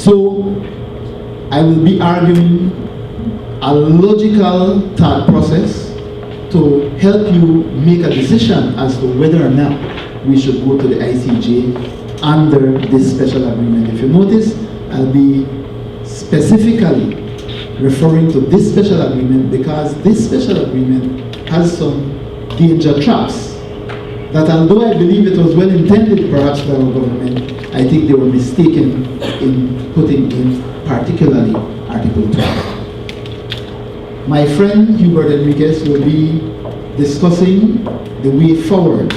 So I will be arguing a logical thought process to help you make a decision as to whether or not we should go to the ICJ under this special agreement. If you notice, I'll be specifically referring to this special agreement because this special agreement has some danger traps that, although I believe it was well intended perhaps by our government, I think they were mistaken in putting in particularly Article 12. My friend Hubert Enriquez will be discussing the way forward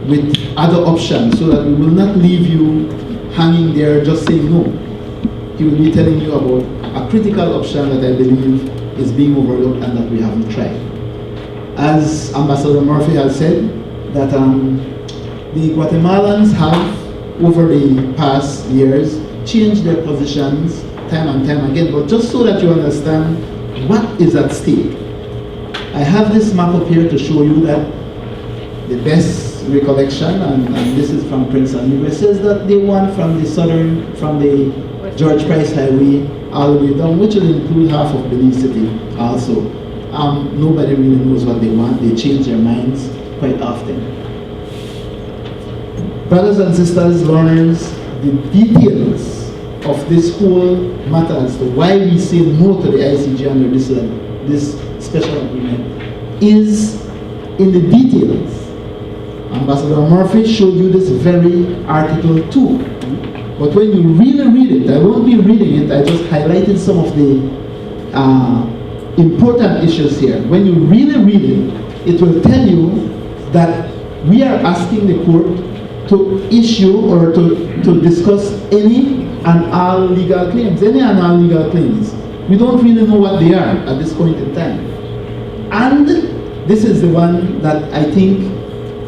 with other options so that we will not leave you hanging there just saying no. He will be telling you about a critical option that I believe is being overlooked and that we haven't tried. As Ambassador Murphy has said, that the Guatemalans have, over the past years, changed their positions time and time again, but just so that you understand what is at stake. I have this map up here to show you that the best recollection, and this is from Prince Enriquez, says that they want from the George Price Highway all the way down, which will include half of Belize City also. Nobody really knows what they want. They change their minds quite often. Brothers and sisters, learners, the details of this whole matter as to why we say no to the ICJ under this special agreement is in the details. Ambassador Murphy showed you this very Article 2. But when you really read it, I won't be reading it, I just highlighted some of the important issues here. When you really read it, it will tell you that we are asking the court to issue or to discuss any and all legal claims. Any and all legal claims. We don't really know what they are at this point in time. And this is the one that I think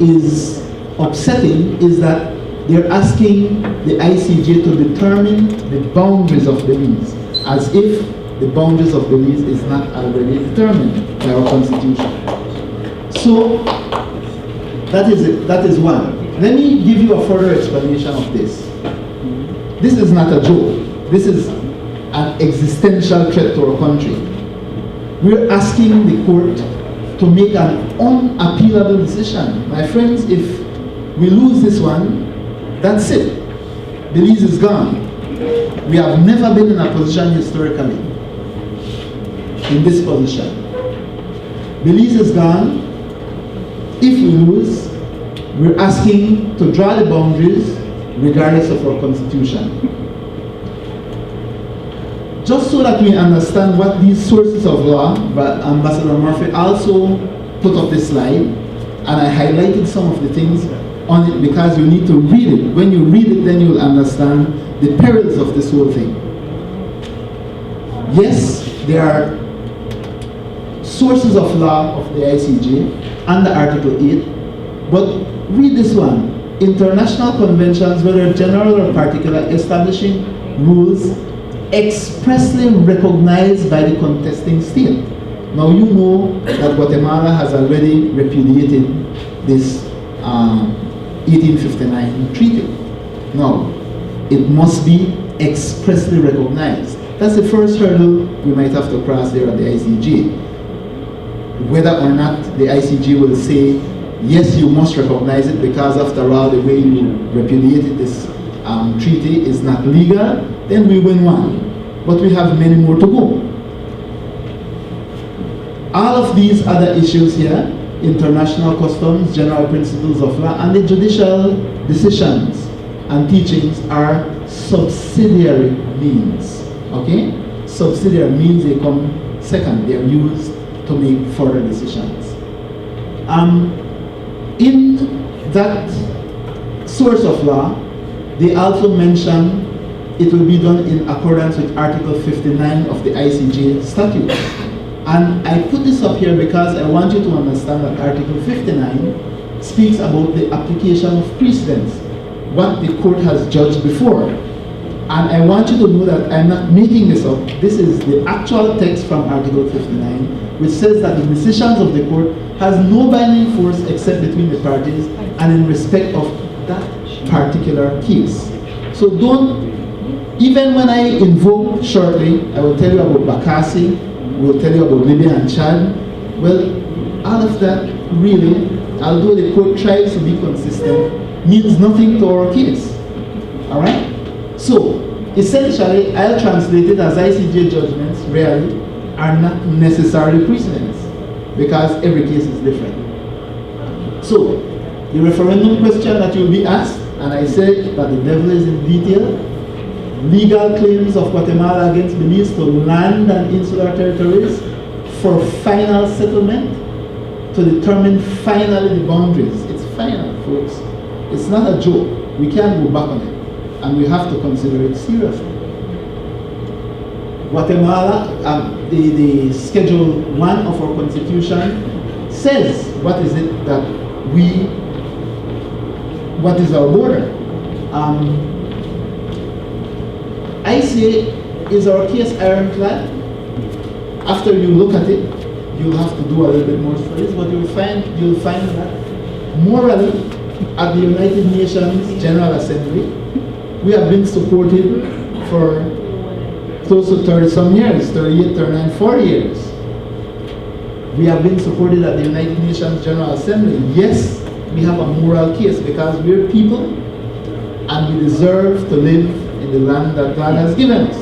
is upsetting, is that they're asking the ICJ to determine the boundaries of Belize, as if the boundaries of Belize is not already determined by our Constitution. So, that is one. Let me give you a further explanation of this. This is not a joke. This is an existential threat to our country. We're asking the court to make an unappealable decision. My friends, if we lose this one, that's it. Belize is gone. We have never been in a position historically, in this position. Belize is gone. If we lose, we're asking to draw the boundaries regardless of our Constitution. Just so that we understand what these sources of law, but Ambassador Murphy also put up this slide, and I highlighted some of the things on it because you need to read it. When you read it, then you'll understand the perils of this whole thing. Yes, there are sources of law of the ICJ under Article 8, but read this one. International conventions, whether general or particular, establishing rules expressly recognized by the contesting state. Now you know that Guatemala has already repudiated this 1859 treaty. Now, it must be expressly recognized. That's the first hurdle we might have to cross there at the ICJ. Whether or not the ICJ will say, yes, you must recognize it because after all, the way you repudiated this treaty is not legal, then we win one. But we have many more to go. All of these other issues here, international customs, general principles of law, and the judicial decisions and teachings are subsidiary means. Okay? Subsidiary means they come second. They are used to make further decisions. In that source of law, they also mention it will be done in accordance with Article 59 of the ICJ statute. And I put this up here because I want you to understand that Article 59 speaks about the application of precedents, what the court has judged before. And I want you to know that I'm not making this up. This is the actual text from Article 59, which says that the decisions of the court has no binding force except between the parties and in respect of that particular case. So don't Even when I invoke shortly, I will tell you about Bakassi, we'll tell you about Libya and Chad. Well, all of that really, although the court tries to be consistent, means nothing to our case. All right? So, essentially, I'll translate it as ICJ judgments really are not necessarily precedents because every case is different. So, the referendum question that you'll be asked, and I said that the devil is in detail, legal claims of Guatemala against Belize to land and insular territories for final settlement to determine finally the boundaries. It's final, folks. It's not a joke. We can't go back on it. And we have to consider it seriously. Guatemala, the Schedule 1 of our Constitution says what is it that what is our border. I say, is our case ironclad? After you look at it, you'll have to do a little bit more studies, but you'll find that morally, at the United Nations General Assembly, we have been supported for close to 30-some years, 38, 39, 40 years. We have been supported at the United Nations General Assembly. Yes, we have a moral case because we're people and we deserve to live in the land that God has given us.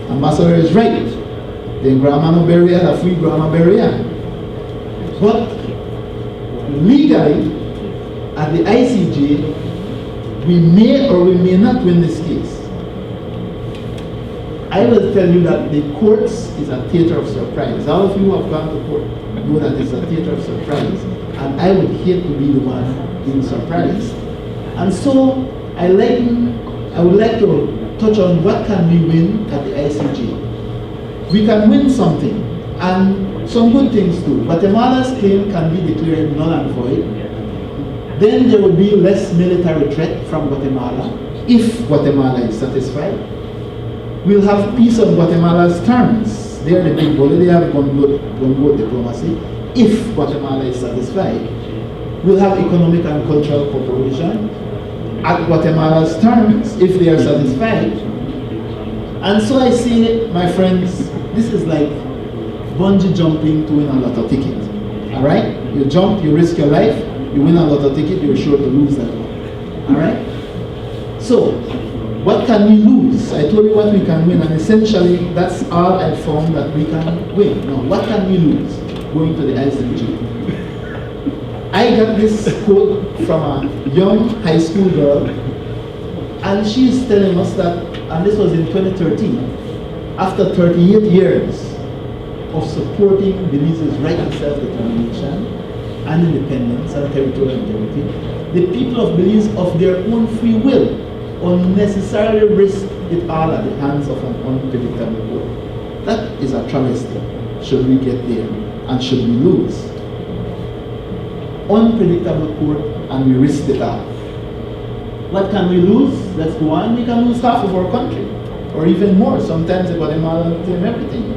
Ambassador is right. The grandma no bury a free grandma bury. But legally, at the ICJ, we may or we may not win this case. I will tell you that the courts is a theater of surprise. All of you who have gone to court know that it's a theater of surprise. And I would hate to be the one being surprised. And so, I would like to touch on what can we win at the ICJ. We can win something, and some good things too. Guatemala's claim can be declared null and void. Then there will be less military threat from Guatemala, if Guatemala is satisfied. We'll have peace on Guatemala's terms. They are the big bully, they have gunboat diplomacy. If Guatemala is satisfied, we'll have economic and cultural cooperation at Guatemala's terms, if they are satisfied. And so I say, my friends, this is like bungee jumping to win a lotto ticket. All right? You jump, you risk your life, you win a lotto ticket, you're sure to lose that one. All right? So, what can we lose? I told you what we can win, and essentially that's all I found that we can win. Now, what can we lose going to the ICJ? I got this quote from a young high school girl, and she's telling us that, and this was in 2013, after 38 years of supporting Belize's right to self-determination and independence and territorial integrity, the people of Belize, of their own free will, unnecessarily risk it all at the hands of an unpredictable court. That is a travesty, should we get there, and should we lose. Unpredictable court, and we risk it all. What can we lose? Let's go on. We can lose half of our country, or even more. Sometimes the Guatemala will claim everything.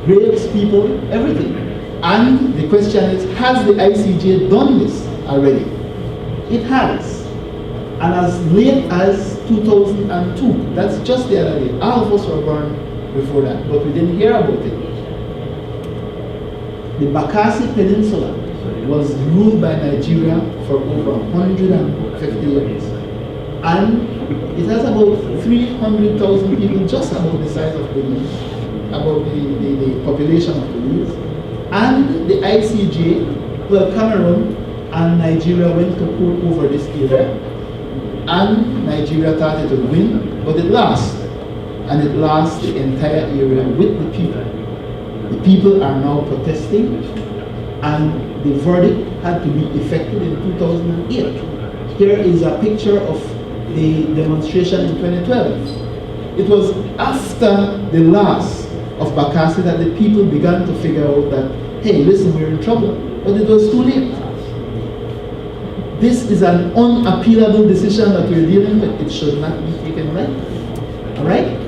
Graves, people, everything. And the question is, has the ICJ done this already? It has. And as late as 2002, that's just the other day. All of us were born before that, but we didn't hear about it. The Bakassi Peninsula was ruled by Nigeria for over 150 years. And it has about 300,000 people, just about the size of Belize, about the population of Belize. And the ICJ, well, Cameroon and Nigeria went to court over this area. And Nigeria thought it would win, but it lost. And it lost the entire area with the people. The people are now protesting, and the verdict had to be effected in 2008. Here is a picture of the demonstration in 2012. It was after the loss of Bakassi that the people began to figure out that, hey, listen, we're in trouble. But it was too late. This is an unappealable decision that we're dealing with. It should not be taken lightly. All right?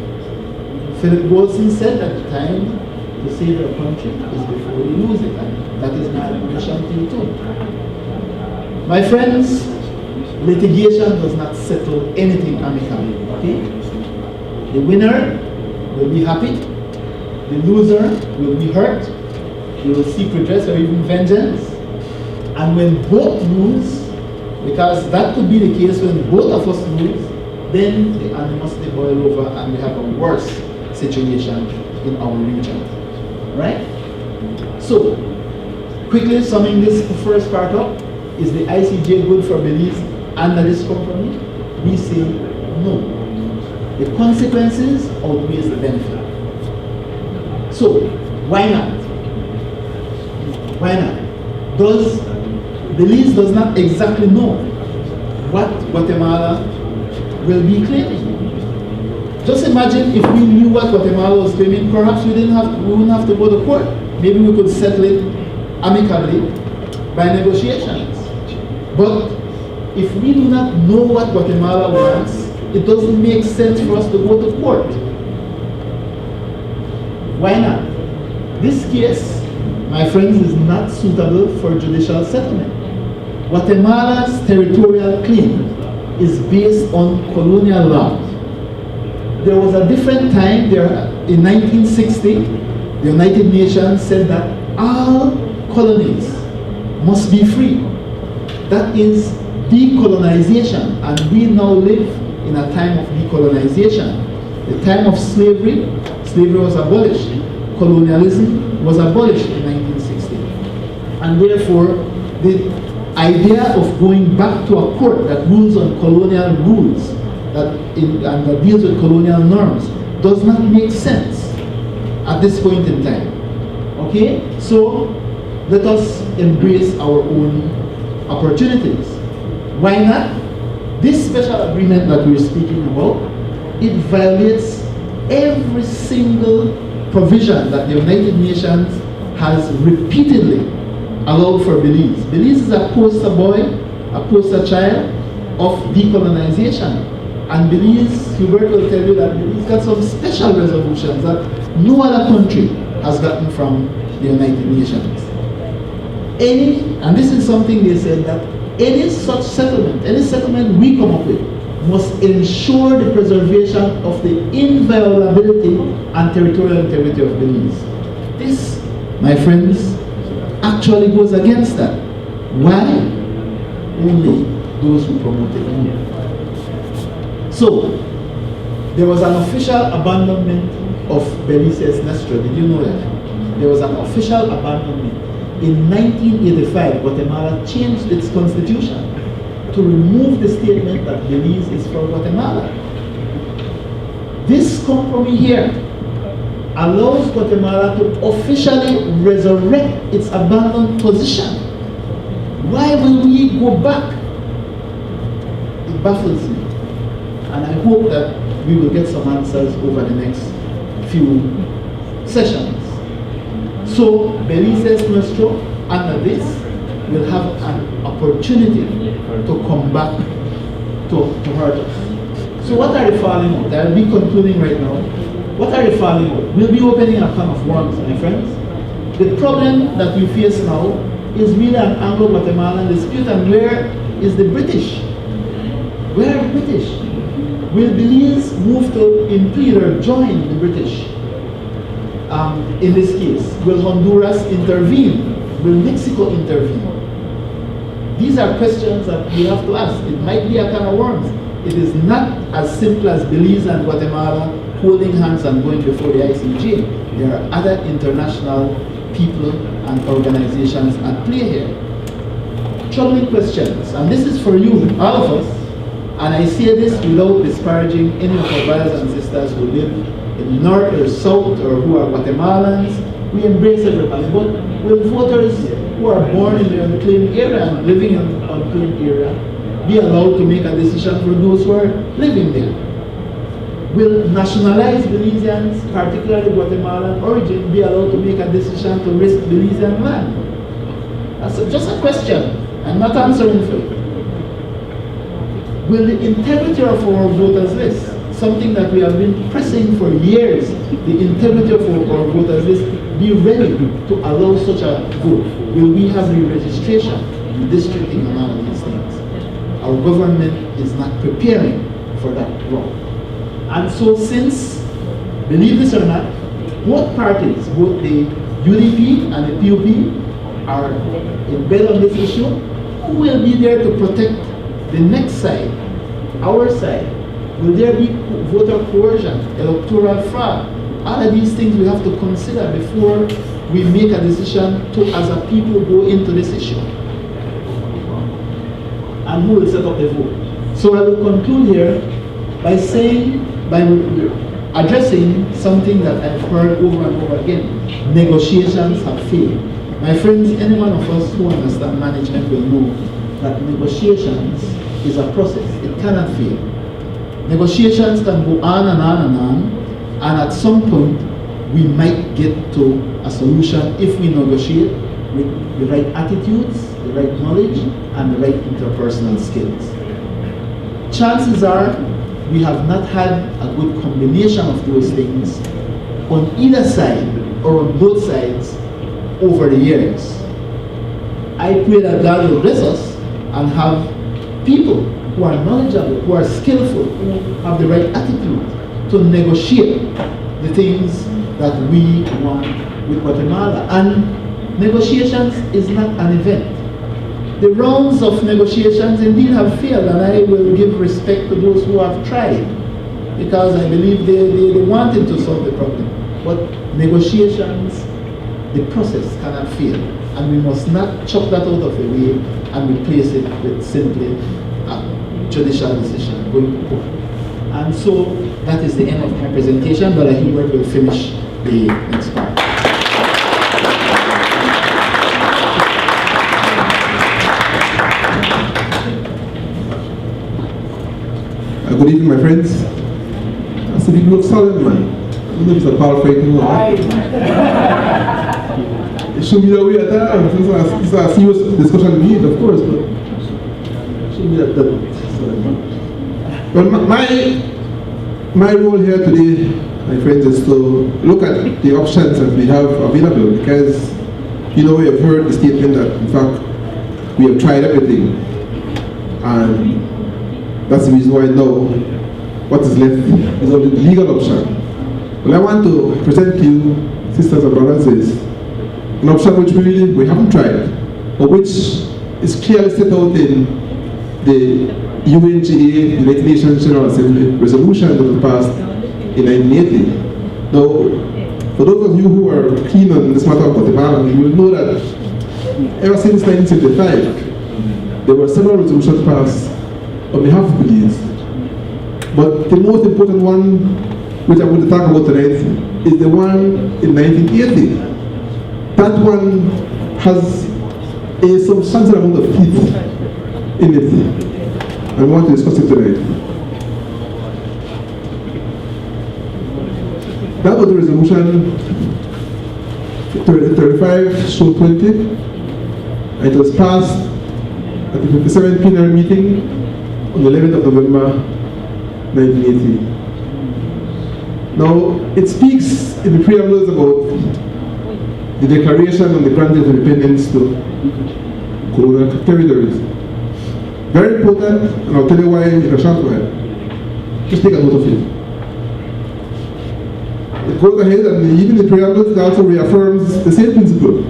Philip Wilson said at the time, to save your country is before you lose it. And that is my admonition to you too. My friends, litigation does not settle anything amicably. Okay? The winner will be happy, the loser will be hurt, they will seek redress or even vengeance. And when both lose, because that could be the case when both of us lose, then the animosity boil over and we have a worse situation in our region. Right? So, quickly summing this first part up, is the ICJ good for Belize under this compromise? We say no. The consequences outweighs the benefit. So, why not? Why not? Belize does not exactly know what Guatemala will be claiming. Just imagine if we knew what Guatemala was claiming, perhaps we wouldn't have to go to court. Maybe we could settle it amicably by negotiations. But if we do not know what Guatemala wants, it doesn't make sense for us to go to court. Why not? This case, my friends, is not suitable for judicial settlement. Guatemala's territorial claim is based on colonial law. There was a different time there in 1960, the United Nations said that all colonies must be free. That is decolonization, and we now live in a time of decolonization. The time of slavery was abolished. Colonialism was abolished in 1960. And therefore, the idea of going back to a court that rules on colonial rules and that deals with colonial norms does not make sense at this point in time. Okay? So, let us embrace our own opportunities. Why not? This special agreement that we're speaking about, it violates every single provision that the United Nations has repeatedly allowed for Belize. Belize is a poster boy, a poster child of decolonization. And Belize, Hubert will tell you that Belize got some special resolutions that no other country has gotten from the United Nations. And this is something they said, that any such settlement, any settlement we come up with, must ensure the preservation of the inviolability and territorial integrity of Belize. This, my friends, actually goes against that. Why? Only those who promote it. So, there was an official abandonment of Belize's Nestor. Did you know that? There was an official abandonment. In 1985, Guatemala changed its constitution to remove the statement that Belize is from Guatemala. This compromise here allows Guatemala to officially resurrect its abandoned position. Why will we go back? It baffles me. And I hope that we will get some answers over the next few sessions. So, Belize's Nuestro, under this, will have an opportunity to come back to hurt us. So what are the falling out? I'll be concluding right now. What are the falling out? We'll be opening a can of worms, my friends. The problem that we face now is really an Anglo-Guatemalan dispute, and where is the British? Where are the British? Will Belize move to impede or join the British in this case? Will Honduras intervene? Will Mexico intervene? These are questions that we have to ask. It might be a can of worms. It is not as simple as Belize and Guatemala holding hands and going before the ICJ. There are other international people and organizations at play here. Troubling questions, and this is for you, all of us, and I say this without disparaging any of our brothers and sisters who live in the north or south or who are Guatemalans. We embrace everybody, but will voters who are born in the unclaimed area and living in the unclaimed area be allowed to make a decision for those who are living there? Will nationalized Belizeans, particularly Guatemalan origin, be allowed to make a decision to risk Belizean land? That's just a question. I'm not answering for it. Will the integrity of our voters list, something that we have been pressing for years, the integrity of our voters list, be ready to allow such a vote? Will we have re-registration, redistricting, and all of these things? Our government is not preparing for that role. And so since, believe this or not, both parties, both the UDP and the PUP are in bed on this issue, who will be there to protect the next side, our side? Will there be voter coercion, electoral fraud? All of these things we have to consider before we make a decision to, as a people, go into this issue. And who will set up the vote? So I will conclude here by saying, by addressing something that I've heard over and over again. Negotiations have failed. My friends, any one of us who understand management will know that negotiations is a process. It cannot fail. Negotiations can go on and on and on, and at some point we might get to a solution if we negotiate with the right attitudes, the right knowledge, and the right interpersonal skills. Chances are we have not had a good combination of those things on either side or on both sides over the years. I pray that God will bless us and have people who are knowledgeable, who are skillful, who have the right attitude to negotiate the things that we want with Guatemala. And negotiations is not an event. The rounds of negotiations indeed have failed, and I will give respect to those who have tried, because I believe they wanted to solve the problem. But negotiations, the process cannot fail, and we must not chop that out of the way and replace it with simply a judicial decision going to court. And so that is the end of my presentation, but Hubert will finish the next part. Good evening, my friends. I said, you look solid, man. I don't know if it's a power fighting or not. It should be that way at that. It's a serious discussion we need, of course, but it should be that double. Well, my role here today, my friends, is to look at the options that we have available, because you know, we have heard the statement that, in fact, we have tried everything. And that's the reason why now what is left is only the legal option. What I want to present to you, sisters and brothers, is an option which we haven't tried, but which is clearly set out in the UNGA, United Nations General Assembly resolution that was passed in 1980. Now, for those of you who are keen on this matter of Guatemala, you will know that ever since 1975, there were several resolutions passed on behalf of Belize. But the most important one, which I'm going to talk about tonight, is the one in 1980. That one has a substantial amount of teeth in it. I want to discuss it tonight. That was the resolution 35/20, and it was passed at the 57th plenary meeting on the 11th of November 1980. Now, it speaks in the preambles about the declaration on the granting of independence to colonial territories. Very important, and I'll tell you why in a short while. Just take a note of it. It goes ahead, and even the preamble, it also reaffirms the same principle.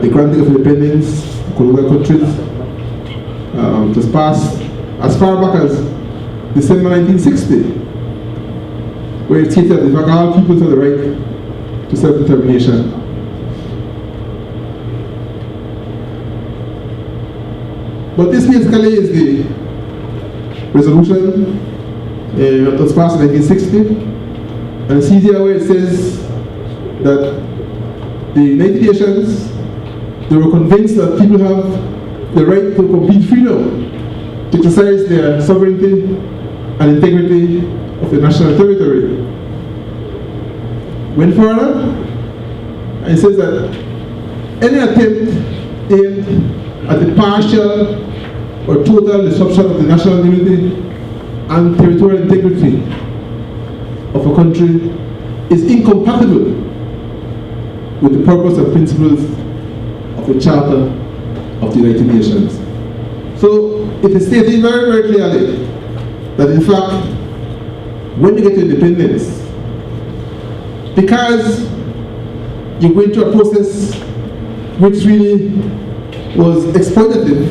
The granting of independence to colonial countries was passed as far back as December 1960, where it stated that in fact all peoples have the right to self-determination. But this basically is the resolution that was passed in 1960, and see there where it says that the United Nations, they were convinced that people have the right to complete freedom to exercise their sovereignty and integrity of the national territory. Went further, and it says that any attempt aimed at the partial or total disruption of the national unity and territorial integrity of a country is incompatible with the purpose and principles of the Charter of the United Nations. So it is stated very, very clearly that in fact, when you get your independence, because you went through a process which really was exploitative,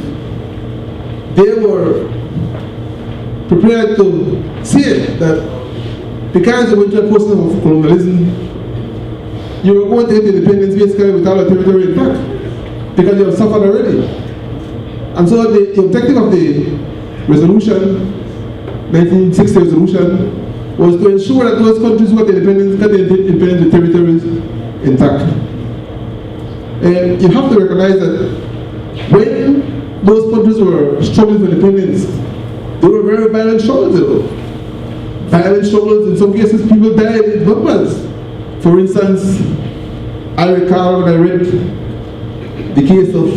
they were prepared to say that because you went through a process of colonialism, you were going to get independence basically without a territory intact, because you have suffered already. And so the objective of the resolution, 1960 resolution, was to ensure that those countries who got independence got the independent territories intact. And you have to recognize that when those countries were struggling for independence, they were very violent struggles. Violent struggles, in some cases people died in numbers. For instance, I recall when I read the case of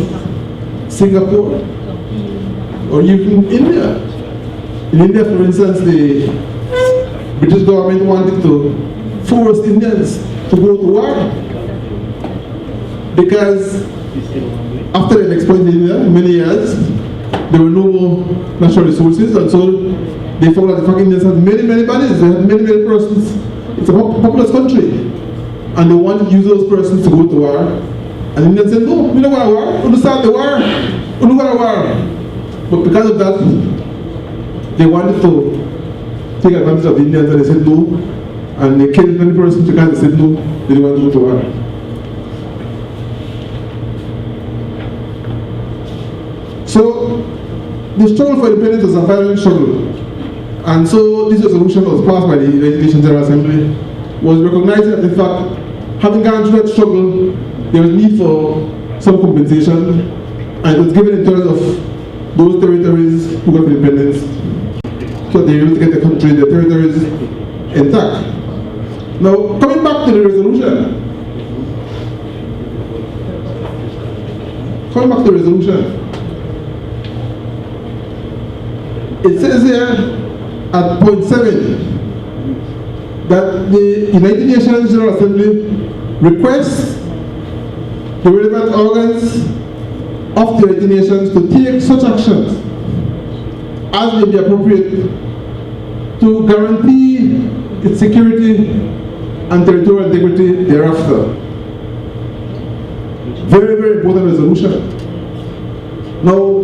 Singapore, or even India. In India, for instance, the British government wanted to force Indians to go to war because after they've exploited India many years, there were no more natural resources, and so they found that the fucking Indians had many bodies, they had many persons. It's a populous country, and they wanted to use those persons to go to war. And Indians said, no, we don't want a war, we'll start the war, we don't want a war. But because of that, they wanted to take advantage of the Indians, and they said no, and they killed many persons because they said no, they didn't want to go to war. So, the struggle for independence was a violent struggle. And so, this resolution was passed by the United Nations General Assembly, was recognizing that, in fact, having gone through that struggle, there was need for some compensation, and it was given in terms of those territories who got independence, so they were able to get the country, their territories intact. Now, coming back to the resolution. It says here at point 7 that the United Nations General Assembly requests the relevant organs of the United Nations to take such actions as may be appropriate to guarantee its security and territorial integrity thereafter. Very important resolution. Now,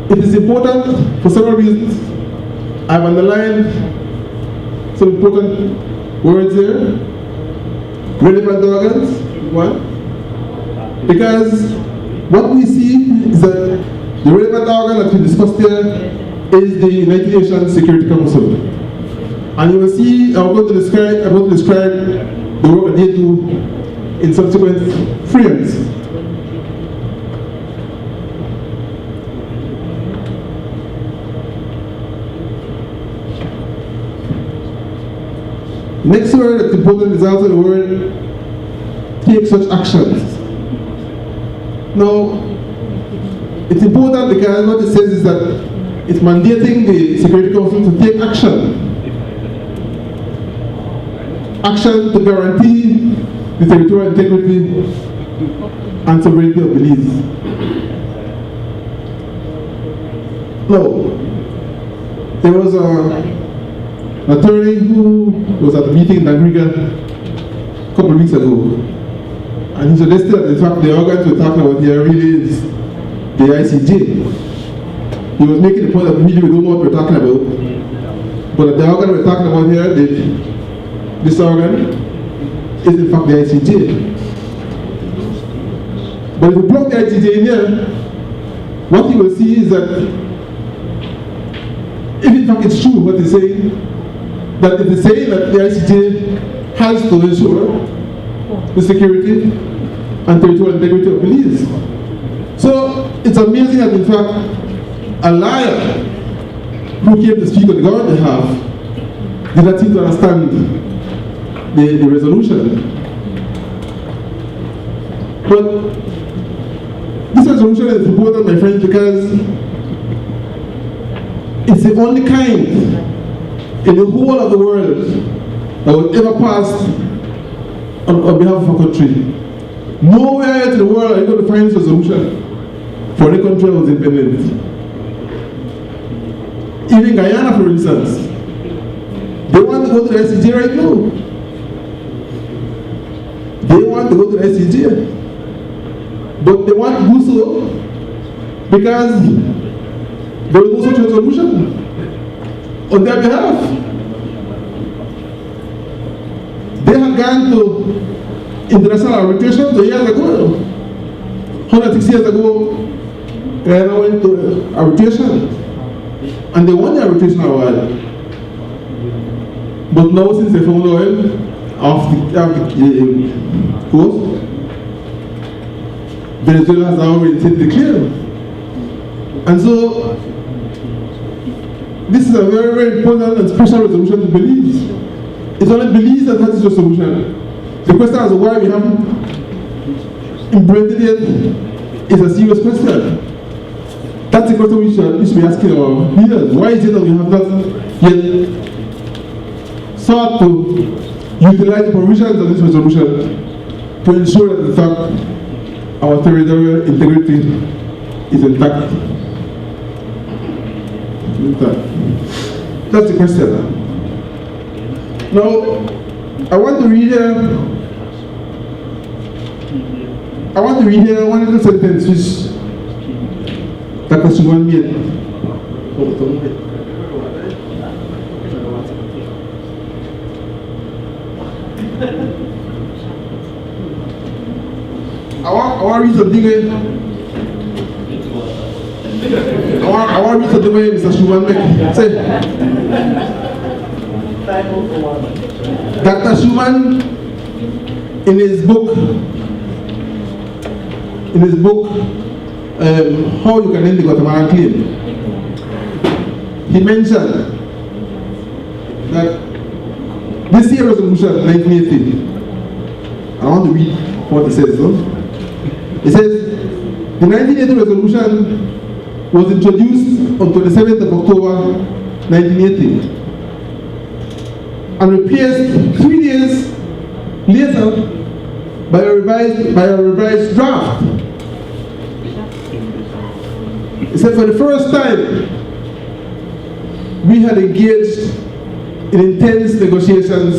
it is important for several reasons. I've underlined some important words here. Relevant organs, one. Because what we see is that the relevant organ that we discussed here is the United Nations Security Council. And you will see, I'm going to describe the work that they do in subsequent frames. Next word that's important is also the word take such actions. Now, it's important because what it says is that it's mandating the Security Council to take action. Action to guarantee the territorial integrity and sovereignty of Belize. Now, there was an attorney who was at a meeting in Enriquez a couple of weeks ago, and he suggested that in fact the organs we're talking about here really is the ICJ. He was making the point that really we don't know what we're talking about, but the organ we're talking about here, this organ, is in fact the ICJ. But if you plug the ICJ in here, what you will see is that if in fact it's true what they say, that it is saying that the ICJ has to ensure the security and territorial integrity of Belize. So it's amazing that in fact a liar who came to speak on the government behalf did not seem to understand the resolution. But this resolution is important, my friends, because it's the only kind in the whole of the world that was ever passed on behalf of a country. Nowhere in the world are you going to find this resolution. for the country was independent. Even Guyana, for instance, they want to go to the ICJ right now. They want to go to the ICJ. But they want to do so because there was no such resolution on their behalf. They had gone to international arbitration 2 years ago. 106 years ago, Guyana went to arbitration. And they won the arbitration award. But now, since they found oil off the coast, Venezuela has already taken the claim. And so, this is a very, very important and special resolution to Belize. It's only Belize that has this resolution. The question as to why we haven't implemented it is a serious question. That's the question we should be asking our leaders. Why is it that we have not yet sought to utilize the provisions of this resolution to ensure that, in fact, our territorial integrity is intact? That's the question. Now, I want to read here one little sentence which Dr. Suman made. I want to read something. I want to read something where Mr. Suman said. Dr. Suman, in his book, How You Can End the Guatemala Claim, he mentioned that this year resolution 1980, I want to read what it says. No? It says, the 1980 resolution was introduced on 27th of October 1980 and replaced 3 days later by a revised draft. It said, for the first time, we had engaged in intense negotiations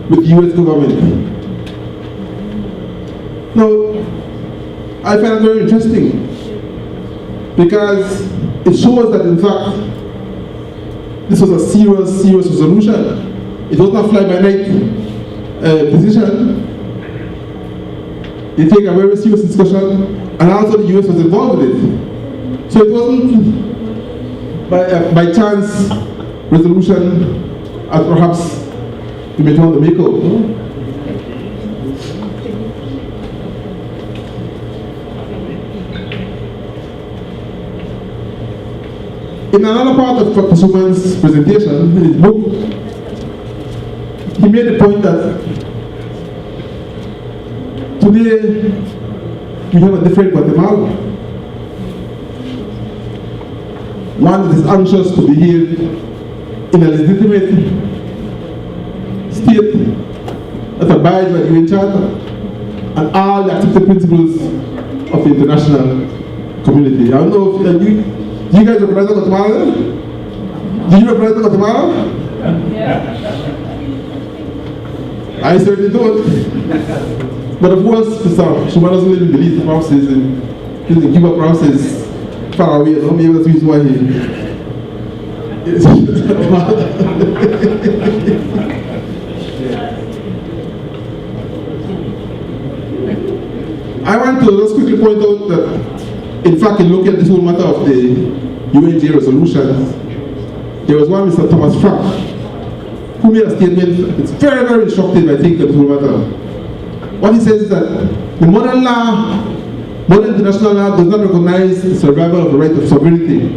with the US government. Now, I find it very interesting because it shows that, in fact, this was a serious resolution. It was not fly-by-night decision. They take a very serious discussion, and also the US was involved with it. So it wasn't by chance resolution as perhaps you may want to make out. No? In another part of Dr. Suman's presentation, in his book, he made the point that today we have a different Guatemala. One that is anxious to behave in a legitimate state that abides by the UN Charter and all the accepted principles of the international community. I don't know if you guys represent Guatemala? Do you represent Guatemala? Yeah. I certainly don't. But of course, Mr. Suman doesn't live in Belize, perhaps he's in Cuba, perhaps he's far away, no? Maybe that's the reason why he is. I want to just quickly point out that, in fact, in looking at this whole matter of the UNJ resolutions, there was one Mr. Thomas Frank who made a statement. It's very, very instructive, I think, on this whole matter. What he says is that the modern international law does not recognize the survival of the right of sovereignty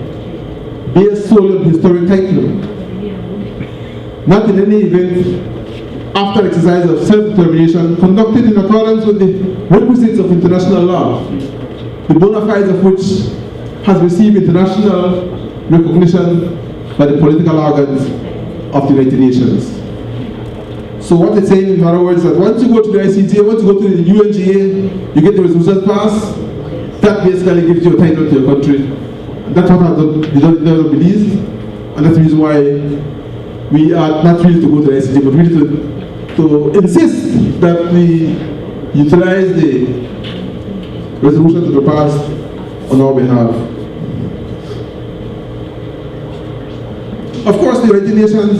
based solely on historic title. Not in any event after exercise of self-determination conducted in accordance with the requisites of international law, the bona fides of which has received international recognition by the political organs of the United Nations. So what it's saying, in other words, that once you go to the ICJ, once you go to the UNGA, you get the resolution passed, that basically gives you a title to your country. And that's what we don't Belize, and that's the reason why we are not really to go to the ICJ, but really to insist that we utilize the resolution to be passed on our behalf. Of course, the United Nations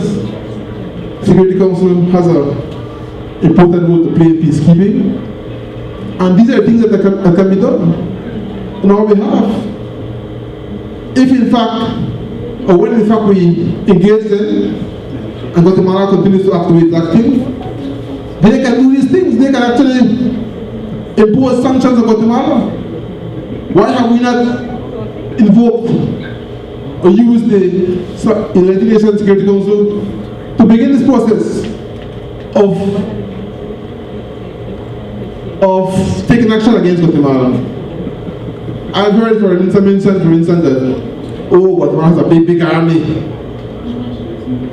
Security Council has an important role to play in peacekeeping, and these are things that can be done on our behalf. If in fact, or when in fact we engage them, and Guatemala continues to act the way it's acting, they can do these things. They can actually impose sanctions on Guatemala. Why have we not invoked or used the United Nations Security Council to begin this process of taking action against Guatemala? I've heard, for instance, that, oh, Guatemala has a big army,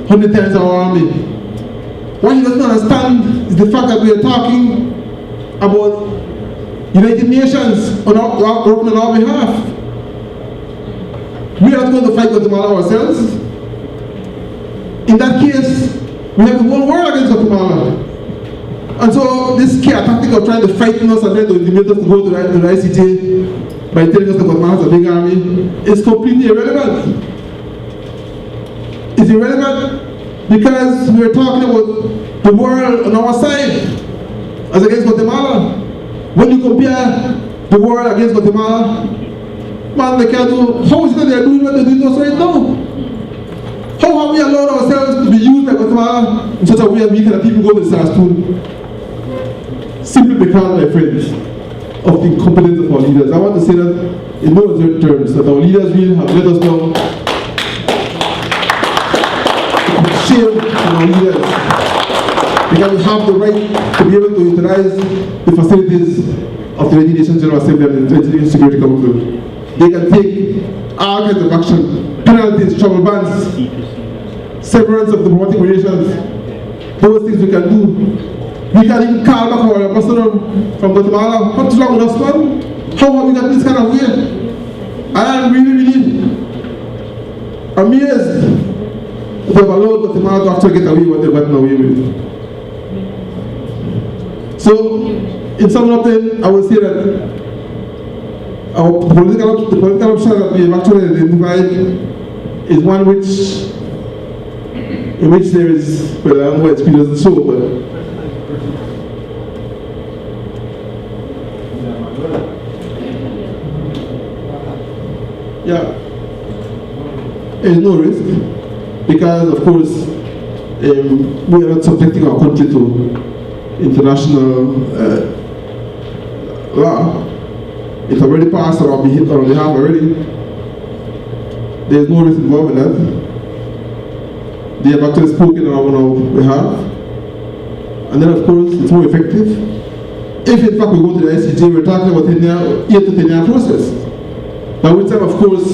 100 times our army. What he doesn't understand is the fact that we are talking about United Nations working on our behalf. We are not going to fight Guatemala ourselves. In that case, we have the whole world against Guatemala. And so this tactic of trying to frighten us and trying to intimidate us to go to the ICJ by telling us that Guatemala has a big army is completely irrelevant. It's irrelevant because we're talking about the world on our side as against Guatemala. When you compare the world against Guatemala, man, they can't do. How is it that they're doing what they're doing to us right now? How have we allowed ourselves to be used by Guatemala in such a way that we can people go to the Sarstool? Simply because, my friends, of the incompetence of our leaders. I want to say that in no uncertain terms, that our leaders really have let us down. Shame on our leaders. Because we have the right to be able to utilize the facilities of the United Nations General Assembly and the United Nations Security Council. They can take all kinds of action, penalties, travel bans, severance of diplomatic relations. Those things we can do. We can even call back our ambassador from Guatemala. What's wrong with us, man? How have we got this kind of way? I am really amazed that they've allowed Guatemala to actually get away with what they've gotten away with. So, in sum up then, I would say that the political option that we have actually identified is one in which there is, well, I don't know what experience doesn't show, but yeah, there is no risk because, of course, we are not subjecting our country to international law. It's already passed on our behalf already. There is no risk involved in that. They have actually spoken on our behalf. And then, of course, it's more effective. If, in fact, we go to the ICJ, we're talking about 8 to 10 year process. By which time, of course,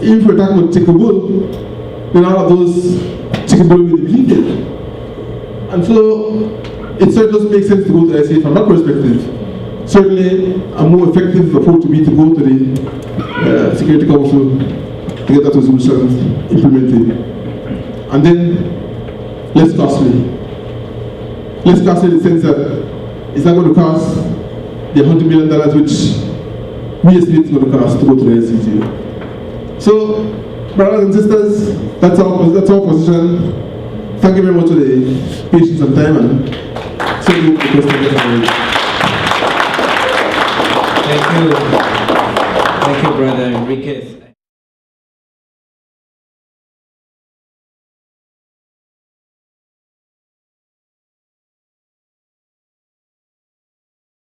if we're talking about chicken bull, then all of those chicken bull will be depleted. And so, it certainly doesn't make sense to go to the ICJ from that perspective. Certainly, a more effective approach would be to go to the Security Council to get that resolution implemented. And then, less costly. Less costly in the sense that it's not going to cost the $100 million which we estimate it's going to cost to go to the ICJ. So, brothers and sisters, that's our position. Thank you very much for the patience and time, and so you the question. Thank you, Brother Enriquez.